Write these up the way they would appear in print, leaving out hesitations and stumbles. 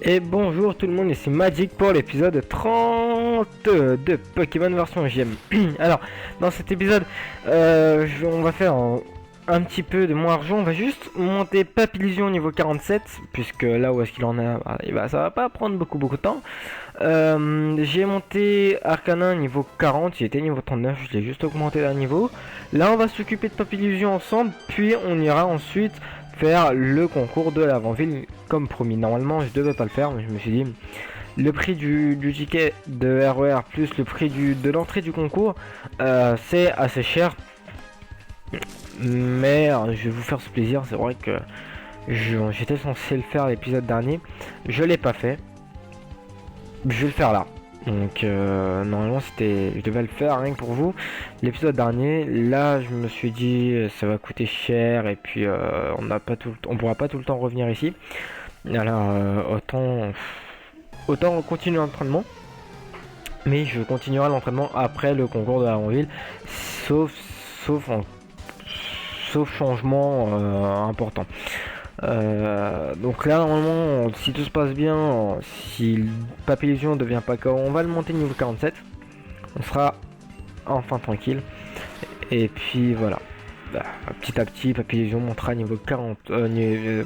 Et bonjour tout le monde, ici Magic pour l'épisode 30 de Pokémon version GM. Alors, dans cet épisode, on va faire un petit peu de moins argent. On va juste monter Papillusion niveau 47, puisque là où est-ce qu'il en a, ça va pas prendre beaucoup de temps. J'ai monté Arcanin niveau 40, il était niveau 39, je l'ai juste augmenté d'un niveau. Là, on va s'occuper de Papillusion ensemble, puis on ira ensuite faire le concours de l'avant-ville comme promis. Normalement je devais pas le faire, mais je me suis dit le prix du ticket de RER plus le prix de l'entrée du concours, c'est assez cher, mais je vais vous faire ce plaisir. C'est vrai que j'étais censé le faire l'épisode dernier, je l'ai pas fait, je vais le faire là. Donc normalement je devais le faire rien que pour vous l'épisode dernier. Là je me suis dit ça va coûter cher et puis on pourra pas tout le temps revenir ici. Alors autant continuer l'entraînement, mais je continuerai l'entraînement après le concours de la ville, sauf sauf en, sauf changement important. Donc là normalement si tout se passe bien, si Papillusion ne devient pas KO, on va le monter niveau 47, on sera enfin tranquille. Et puis voilà, petit à petit Papillusion montera niveau 40,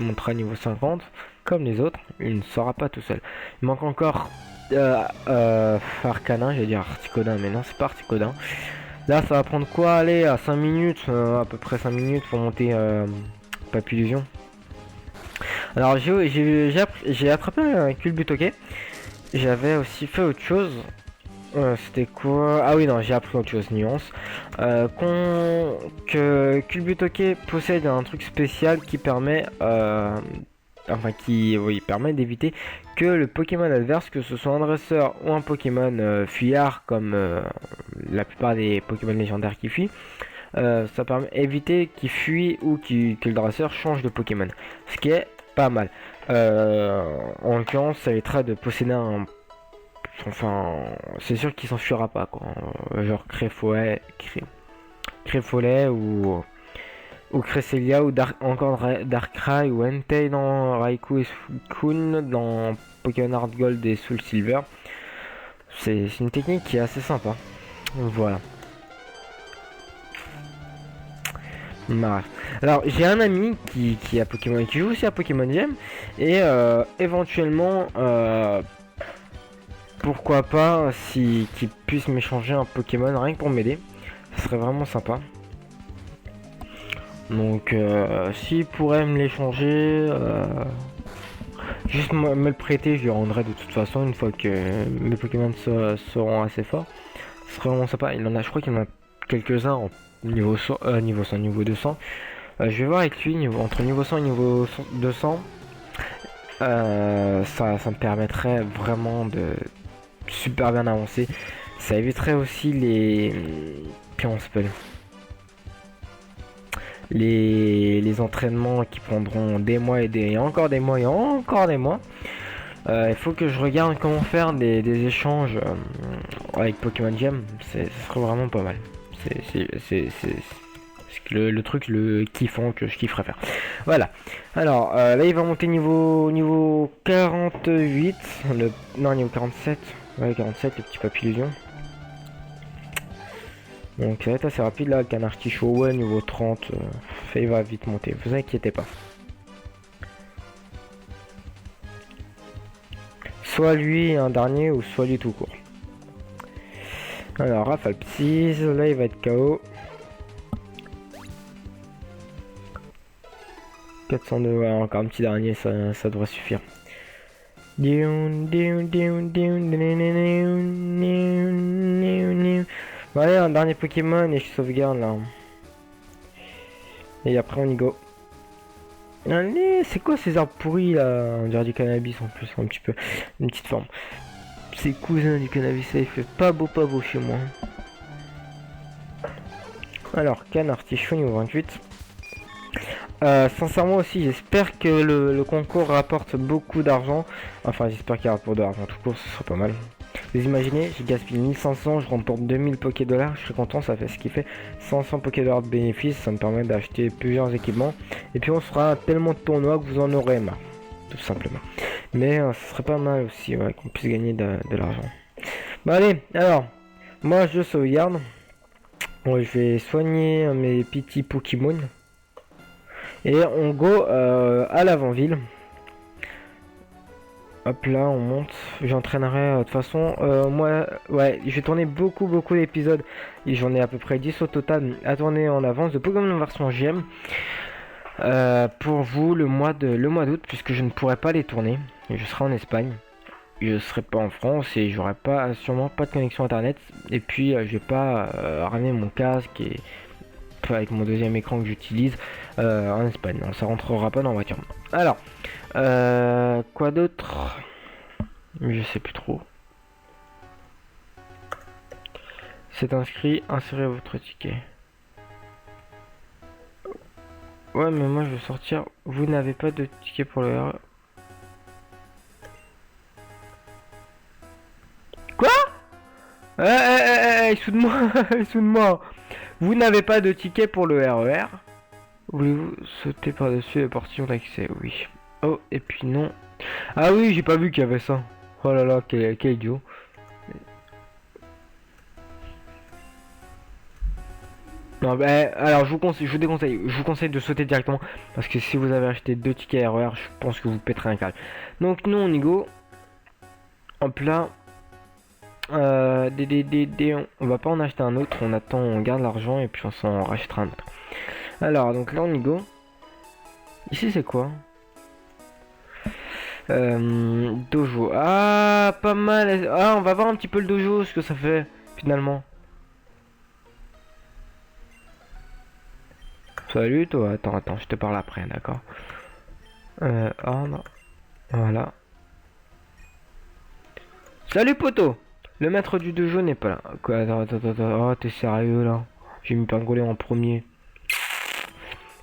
montera niveau 50 comme les autres. Il ne sera pas tout seul, il manque encore Arcanin, j'allais dire Articodin, mais non c'est pas Articodin. Là ça va prendre quoi, aller à 5 minutes, à peu près 5 minutes pour monter Papillusion. Alors j'ai attrapé un Culbutoke. J'avais aussi fait autre chose. C'était quoi? Ah oui, non, j'ai appris autre chose, nuance. Que Culbutoke possède un truc spécial qui permet permet d'éviter que le Pokémon adverse, que ce soit un dresseur ou un Pokémon fuyard comme la plupart des Pokémon légendaires qui fuient, ça permet d'éviter qu'il fuit ou que le dresseur change de Pokémon, ce qui est pas mal. En l'occurrence, ça évitera de posséder un... Enfin, c'est sûr qu'il s'enfuira pas, quoi. Genre Créfolet ou Cresselia ou encore Darkrai ou Entei dans Raikou et Suicune dans Pokémon Heart Gold et Soul Silver. C'est une technique qui est assez sympa. Voilà. Alors j'ai un ami qui a Pokémon, qui joue aussi à Pokémon Gem, et éventuellement pourquoi pas si qu'il puisse m'échanger un Pokémon rien que pour m'aider, ce serait vraiment sympa. Donc s'il pourrait me l'échanger, juste me le prêter, je lui rendrai de toute façon une fois que mes Pokémon seront assez forts. Ce serait vraiment sympa. Il en a, je crois qu'il en a quelques-uns en niveau 100, niveau 200. Je vais voir avec lui entre niveau 100 et niveau 200. Ça me permettrait vraiment de super bien avancer. Ça éviterait aussi comment on s'appelle, les entraînements qui prendront des mois et encore des mois et encore des mois. Il faut que je regarde comment faire des échanges avec Pokémon Gem. Ce serait vraiment pas mal. C'est le truc, le kiffant que je kifferais faire. Voilà. Alors là il va monter niveau 48. Non, niveau 47. Ouais, 47, le petit Papillusion. Donc ça va être assez rapide là. Canartichaud, ouais, niveau 30. Il va vite monter, vous inquiétez pas. Soit lui un dernier ou soit lui tout court. Alors Rafale Psy, là il va être KO. 402, ouais, encore un petit dernier, ça devrait suffire. Bon, allez, un dernier Pokémon et je sauvegarde là. Et après on y go. Allez, c'est quoi ces arbres pourris là? On dirait du cannabis en plus, un petit peu. Une petite forme. C'est cousin du cannabis, ça il fait pas beau chez moi. Alors, Canartichaud niveau 28. Sincèrement aussi, j'espère que le concours rapporte beaucoup d'argent. Enfin, j'espère qu'il rapporte de l'argent tout court, ce serait pas mal. Vous imaginez, j'ai gaspillé 1500, je remporte 2000 Poké Dollars, je serais content, ça fait ce qui fait 500 Poké Dollars de bénéfices, ça me permet d'acheter plusieurs équipements. Et puis on sera tellement de tournois que vous en aurez marre. tout simplement. Mais ce serait pas mal aussi, ouais, qu'on puisse gagner de l'argent. Bon allez, alors, moi je sauvegarde. Bon, je vais soigner mes petits Pokémon. Et on go à l'avant-ville. Hop là, on monte. J'entraînerai de toute façon. Moi, ouais, je vais tourner beaucoup d'épisodes. Et j'en ai à peu près 10 au total à tourner en avance de Pokémon version GM. Pour vous le mois d'août, puisque je ne pourrai pas les tourner. Je serai en Espagne. Je serai pas en France et j'aurai pas sûrement pas de connexion internet. Et puis je vais pas ramener mon casque et avec mon deuxième écran que j'utilise en Espagne. Non, ça rentrera pas dans la voiture. Alors, quoi d'autre? Je sais plus trop. C'est inscrit, insérez votre ticket. Ouais, mais moi je veux sortir. Vous n'avez pas de ticket pour le RER. Quoi? Soude-moi, soude-moi. Vous n'avez pas de ticket pour le RER. Voulez-vous sauter par-dessus les portillons d'accès? Oui. Oh, et puis non. Ah oui, j'ai pas vu qu'il y avait ça. Oh là là, quel idiot. Non, bah, alors je vous conseille de sauter directement. Parce que si vous avez acheté 2 tickets RER, je pense que vous péterez un câble. Donc nous on y go. Hop là. On va pas en acheter un autre, on attend, on garde l'argent et puis on s'en rachètera un autre. Alors donc là on y go. Ici c'est quoi? Dojo. Ah, pas mal. Ah, on va voir un petit peu le dojo, ce que ça fait finalement. Salut toi. Attends, je te parle après, d'accord. Ordre. Voilà. Salut poteau. Le maître du dojo n'est pas là. Quoi? Attends. Oh, t'es sérieux là? J'ai mis pingolé en premier.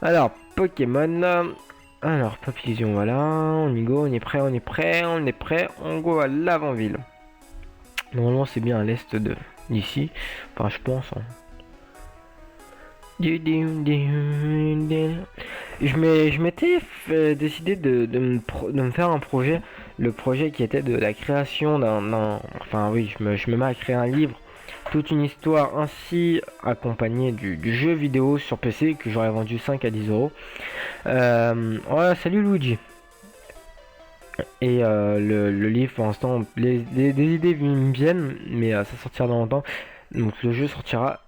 Alors, Pokémon. Alors, Papillon, voilà. On y go, on est prêt. On go à l'avant-ville. Normalement, c'est bien à l'est d'ici. Enfin, je pense. Hein. Je m'étais décidé de me faire un projet. Le projet qui était de la création d'un... Enfin oui, je me mets à créer un livre. Toute une histoire ainsi accompagnée du jeu vidéo sur PC que j'aurais vendu 5 à 10 euros. Voilà, salut Luigi. Et le livre pour l'instant, des idées me viennent, mais ça sortira dans longtemps. Donc le jeu sortira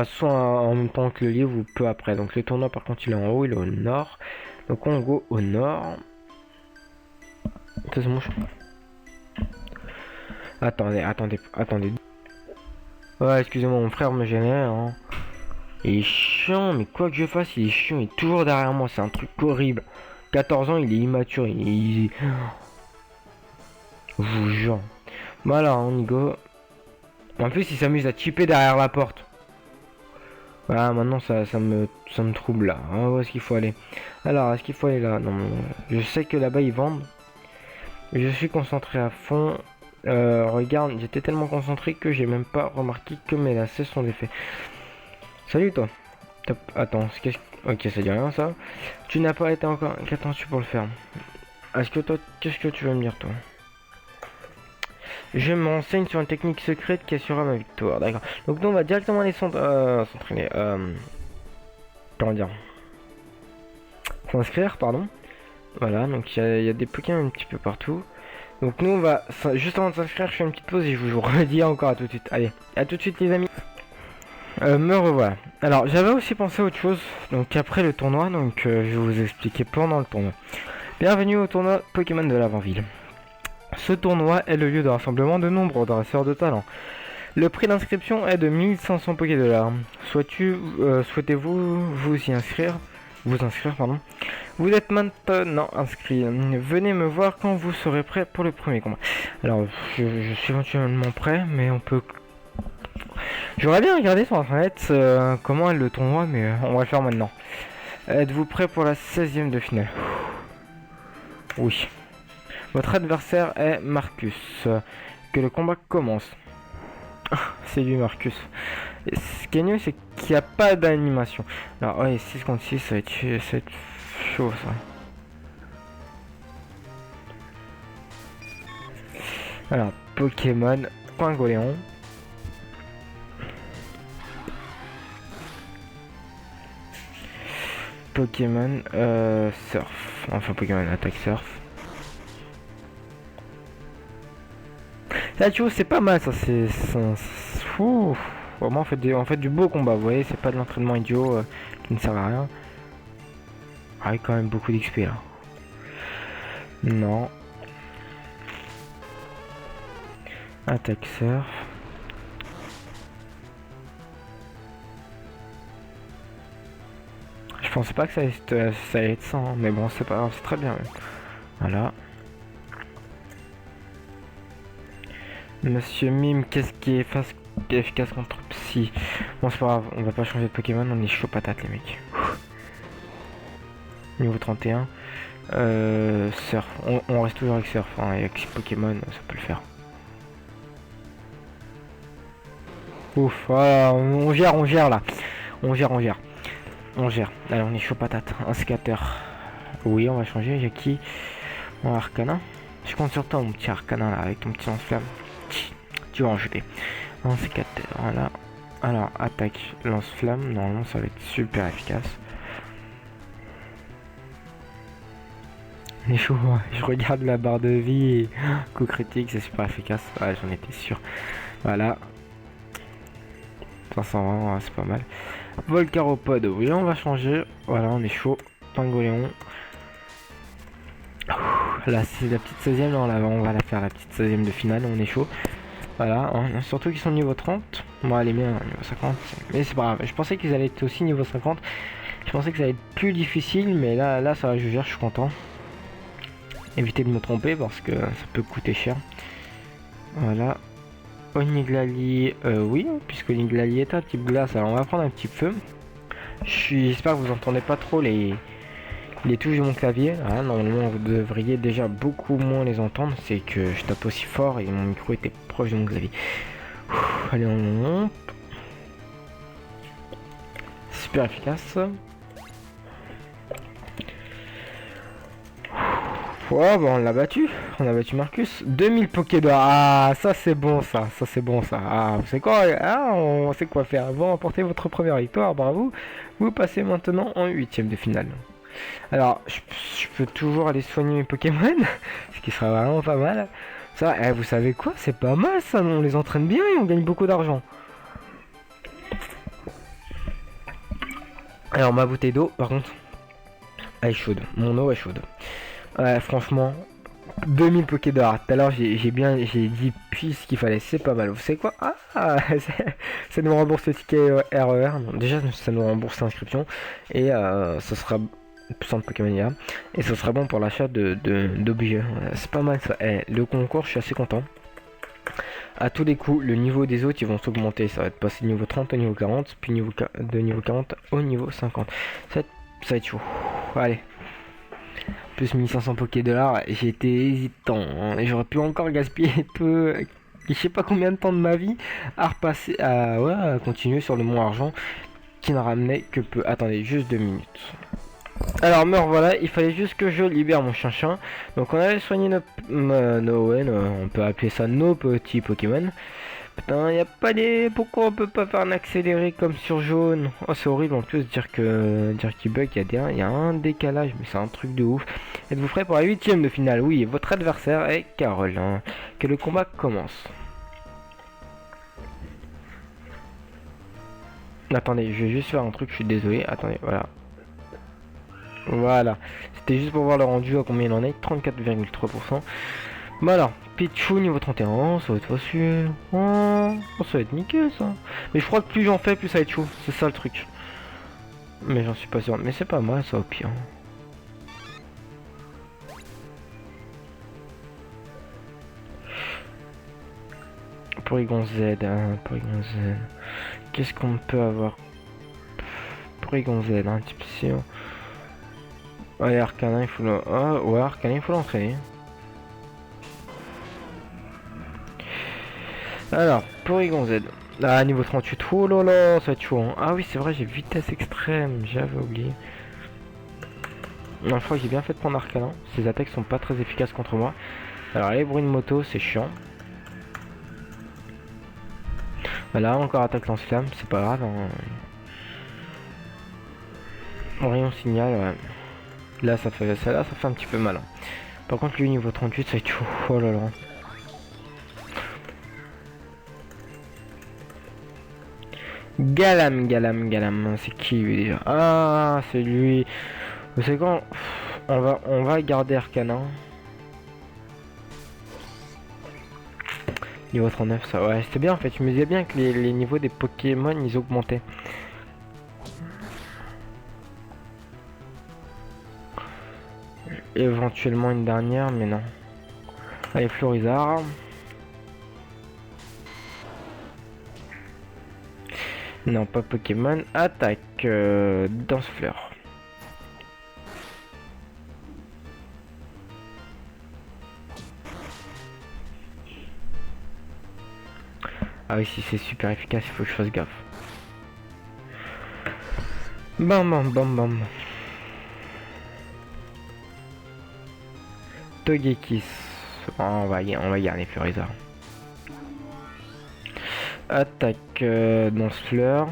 soit en même temps que le livre ou peu après. Donc le tournoi par contre il est en haut, il est au nord. Donc on go au nord. Attendez. Ouais, excusez-moi, mon frère me gênait. Hein. Il est chiant, mais quoi que je fasse, il est chiant. Il est toujours derrière moi, c'est un truc horrible. 14 ans, il est immature. Je vous jure. Voilà, on y go. En plus, il s'amuse à chipper derrière la porte. Voilà, maintenant ça me trouble là. Ah, où est-ce qu'il faut aller? Alors, est-ce qu'il faut aller là? Non, je sais que là-bas ils vendent. Je suis concentré à fond. Regarde, j'étais tellement concentré que j'ai même pas remarqué que mes lacets sont défaits. Salut toi. Top. Attends, ok, ça dit rien ça. Tu n'as pas été encore. Qu'attends-tu pour le faire? Est-ce que toi, qu'est-ce que tu veux me dire toi? Je me renseigne sur une technique secrète qui assurera ma victoire. D'accord. Donc nous on va directement aller s'entraîner. Comment dire? S'inscrire, pardon. Voilà, donc il y a des Pokémon un petit peu partout. Donc nous on va, juste avant de s'inscrire, je fais une petite pause et je vous redis encore à tout de suite. Allez, à tout de suite les amis. Me revoilà. Alors j'avais aussi pensé à autre chose, donc après le tournoi, donc je vais vous expliquer pendant le tournoi. Bienvenue au tournoi Pokémon de l'Avant-Ville. Ce tournoi est le lieu de rassemblement de nombreux dresseurs de talent. Le prix d'inscription est de 1500 $. Souhaitez-vous vous y inscrire? Vous inscrire, pardon. Vous êtes maintenant inscrit. Venez me voir quand vous serez prêt pour le premier combat. Alors, je suis éventuellement prêt, mais on peut... J'aurais bien regardé sur internet comment est le tournoi, mais on va le faire maintenant. Êtes-vous prêt pour la 16e de finale? Oui. Votre adversaire est Marcus. Que le combat commence. C'est lui Marcus. Et ce qui est mieux c'est qu'il n'y a pas d'animation. Alors ouais, 6 contre 6 ça va être chaud ça. Alors, Pokémon Pingoléon. Pokémon Surf. Enfin, Pokémon Attaque Surf. Là, tu vois, c'est pas mal, ça. C'est fou. Vraiment, on fait du beau combat. Vous voyez, c'est pas de l'entraînement idiot qui ne sert à rien. Ah, quand même beaucoup d'XP là. Non. Attaque Surf. Je pensais pas que ça allait être ça, hein, mais bon, c'est pas grave, c'est très bien. Même. Voilà. Monsieur Mime, qu'est-ce qui est efficace contre Psy? Bon, c'est pas grave, on va pas changer de Pokémon, on est chaud patate, les mecs. Niveau 31. Surf. On reste toujours avec Surf, hein, avec Pokémon, ça peut le faire. Ouf, voilà, on gère là. On gère. Allez, on est chaud patate. Un scatter. Oui, on va changer. J'ai qui? Un Arcana. Je compte sur toi, mon petit Arcana là, avec ton petit lance-flamme. Tu vas en jeter. Un scatter, voilà. Alors, attaque, lance-flamme. Normalement, ça va être super efficace. On est chaud, ouais. Je regarde la barre de vie et coup critique, c'est super efficace. Ouais, j'en étais sûr. Voilà. 520, ouais, c'est pas mal. Volcaropod, oui, on va changer. Voilà, on est chaud. Pingoléon. Là, c'est la petite 16ème. Non, là, on va la faire, la petite 16ème de finale. On est chaud. Voilà, hein. Surtout qu'ils sont niveau 30. Moi, elle est bien niveau 50. Mais c'est pas grave. Je pensais qu'ils allaient être aussi niveau 50. Je pensais que ça allait être plus difficile. Mais là ça va, je gère, je suis content. Évitez de me tromper parce que ça peut coûter cher. Voilà. Oniglali, oui, puisque Oniglali est un type glace, alors on va prendre un petit feu. J'espère que vous entendez pas trop les touches de mon clavier. Ah, normalement, vous devriez déjà beaucoup moins les entendre. C'est que je tape aussi fort et mon micro était proche de mon clavier. Allez, on monte. Super efficace. Ouais, bon, on l'a battu Marcus. 2000 Pokédor. Ah, ça c'est bon ça c'est bon ça. Ah, vous savez quoi? Ah, on sait quoi faire. Vous remportez votre première victoire, bravo. Vous passez maintenant en 8ème de finale. Alors, je peux toujours aller soigner mes Pokémon, ce qui sera vraiment pas mal. Ça, vous savez quoi? C'est pas mal ça, on les entraîne bien et on gagne beaucoup d'argent. Alors, ma bouteille d'eau, par contre, elle est chaude. Mon eau est chaude. Ouais, franchement, 2000 Pokédor. Tout à l'heure, j'ai dit puis ce qu'il fallait. C'est pas mal. Vous savez quoi? Ah, ça nous rembourse le ticket RER. Bon, déjà, ça nous rembourse l'inscription. Et ça sera centre Pokémonia. Et ce sera bon pour l'achat d'objets. C'est pas mal ça. Le concours, je suis assez content. À tous les coups, le niveau des autres, ils vont s'augmenter. Ça va être passé de niveau 30 au niveau 40. Puis de niveau 40 au niveau 50. Ça va être chaud. Allez. Plus 1500 Pokédollars, j'étais hésitant, hein. J'aurais pu encore gaspiller peu, je sais pas combien de temps de ma vie à repasser, à continuer sur le mont argent qui n'a ramené que peu. Attendez, juste 2 minutes. Alors me revoilà, il fallait juste que je libère mon chien. Donc on avait soigné on peut appeler ça nos petits Pokémon. Putain, y a pas des... Pourquoi on peut pas faire un accéléré comme sur jaune? Oh, c'est horrible en plus dire qu'il bug, il y a un décalage, mais c'est un truc de ouf. Êtes-vous prêt pour la 8ème de finale? Oui, votre adversaire est Carole. Hein. Que le combat commence. Attendez, je vais juste faire un truc, je suis désolé. Attendez, voilà. Voilà. C'était juste pour voir le rendu à combien il en est. 34,3%. Voilà. Pichu niveau 31, ça va être facile. Oh, ça va être nickel ça. Mais je crois que plus j'en fais, plus ça va être chaud. C'est ça le truc. Mais j'en suis pas sûr. Mais c'est pas mal ça au pire. Porygon Z, hein, Porygon Z. Qu'est-ce qu'on peut avoir? Porygon Z, un type sûr. Ouais, Arcana, il faut Arcana, il faut l'entraîner. Alors, Porygon Z. Ah, niveau 38. Oh là là, ça va être chaud. Hein. Ah oui, c'est vrai, j'ai vitesse extrême. J'avais oublié. Non, je crois que j'ai bien fait de prendre Arcana. Ses attaques sont pas très efficaces contre moi. Alors, les bruits de moto, c'est chiant. Voilà, encore attaque lance-flamme, c'est pas grave. Hein. Rayon signal, ouais. Là, ça fait un petit peu mal. Hein. Par contre, lui, niveau 38, ça va être chaud. Oh là là. Galam. C'est qui lui déjà? Ah, c'est lui. Vous savez quoi? On va garder Arcana. Niveau 39, ça, ouais, c'était bien en fait. Je me disais bien que les niveaux des Pokémon ils augmentaient. Éventuellement une dernière, mais non. Allez, Florizard. Non, pas Pokémon. Attaque. Dansefleur. Ah oui, si c'est super efficace, il faut que je fasse gaffe. Bam. Togekiss. On va garder Florizard. Attaque Dansefleur.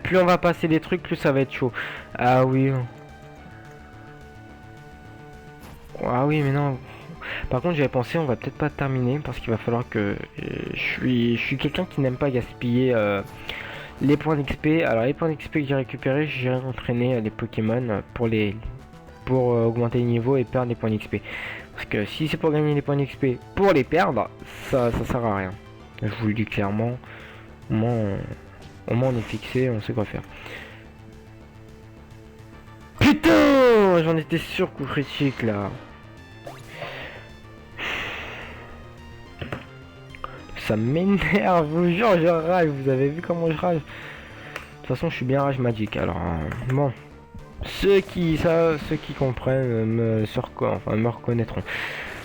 Plus on va passer les trucs, plus ça va être chaud. Ah oui. Ah oui, mais non. Par contre, j'avais pensé, on va peut-être pas terminer parce qu'il va falloir que je suis quelqu'un qui n'aime pas gaspiller les points d'XP. Alors les points d'XP que j'ai récupérés, j'ai entraîné les Pokémon pour augmenter les niveaux et perdre les points d'XP. Parce que si c'est pour gagner les points d'XP pour les perdre, ça sert à rien. Je vous le dis clairement. Au moins on est fixé, on sait quoi faire. Putain, j'en étais sûr, coup critique là. Ça m'énerve, je vous jure, je rage. Vous avez vu comment je rage? De toute façon, je suis bien rage magique. Alors, bon, ceux qui comprennent me reconnaîtront.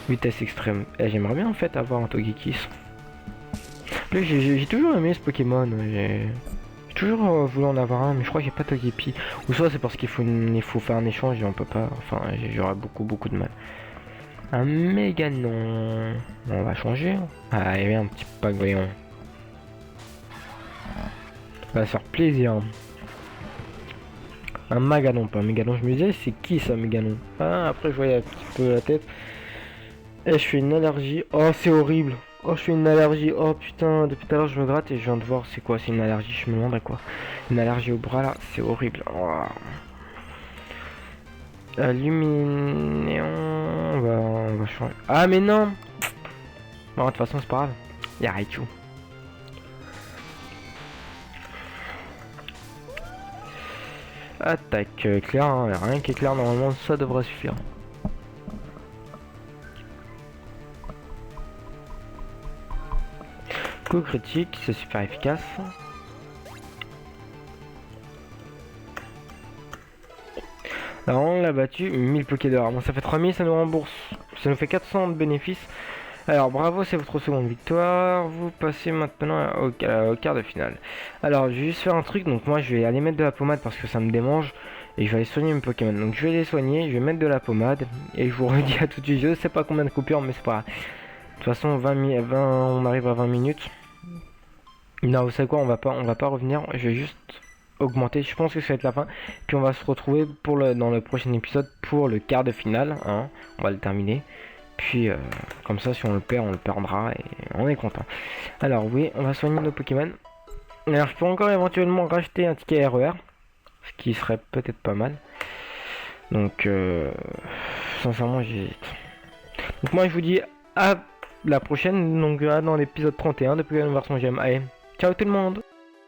Vitesse extrême. J'aimerais bien en fait avoir un Togekiss. J'ai toujours aimé ce Pokémon. J'ai toujours voulu en avoir un, mais je crois qu'il n'y a pas Togepi. Ou soit c'est parce qu'il faut faire un échange et on peut pas. Enfin, j'aurais beaucoup de mal. Un méga non. On va changer. Ah, il y a un petit pack, voyons. Ça va se faire plaisir. Un Maganon, pas un Méganon. Je me disais, c'est qui ça, Méganon? Ah, après, je voyais un petit peu la tête. Et je fais une allergie. Oh, c'est horrible. Oh, je fais une allergie. Oh, putain, depuis tout à l'heure, je me gratte et je viens de voir c'est quoi. C'est une allergie. Je me demande à quoi. Une allergie au bras, là. C'est horrible. Oh. Luminéon, on va changer. Ah mais non. Bon, de toute façon c'est pas grave. Il y a Raichu. Attaque claire, hein. Rien qui est clair normalement ça devrait suffire. Coup critique, c'est super efficace. Alors on l'a battu, 1000 Pokédor. Bon, ça fait 3000, ça nous rembourse. Ça nous fait 400 de bénéfices. Alors bravo, c'est votre seconde victoire. Vous passez maintenant au quart de finale. Alors je vais juste faire un truc. Donc moi je vais aller mettre de la pommade parce que ça me démange. Et je vais aller soigner mes Pokémon. Donc je vais les soigner, je vais mettre de la pommade. Et je vous redis à tout de suite. Je sais pas combien de coupures, mais c'est pas grave. De toute façon 20, on arrive à 20 minutes. Non, vous savez quoi, on va pas revenir. Je vais juste augmenter, je pense que ça va être la fin, puis on va se retrouver dans le prochain épisode pour le quart de finale, hein. On va le terminer, puis comme ça si on le perd on le perdra et on est content. Alors oui, on va soigner nos Pokémon. Alors je peux encore éventuellement racheter un ticket RER, ce qui serait peut-être pas mal, donc sincèrement j'hésite. Donc moi je vous dis à la prochaine, donc dans l'épisode 31 de Pokémon version GM. Allez, ciao tout le monde.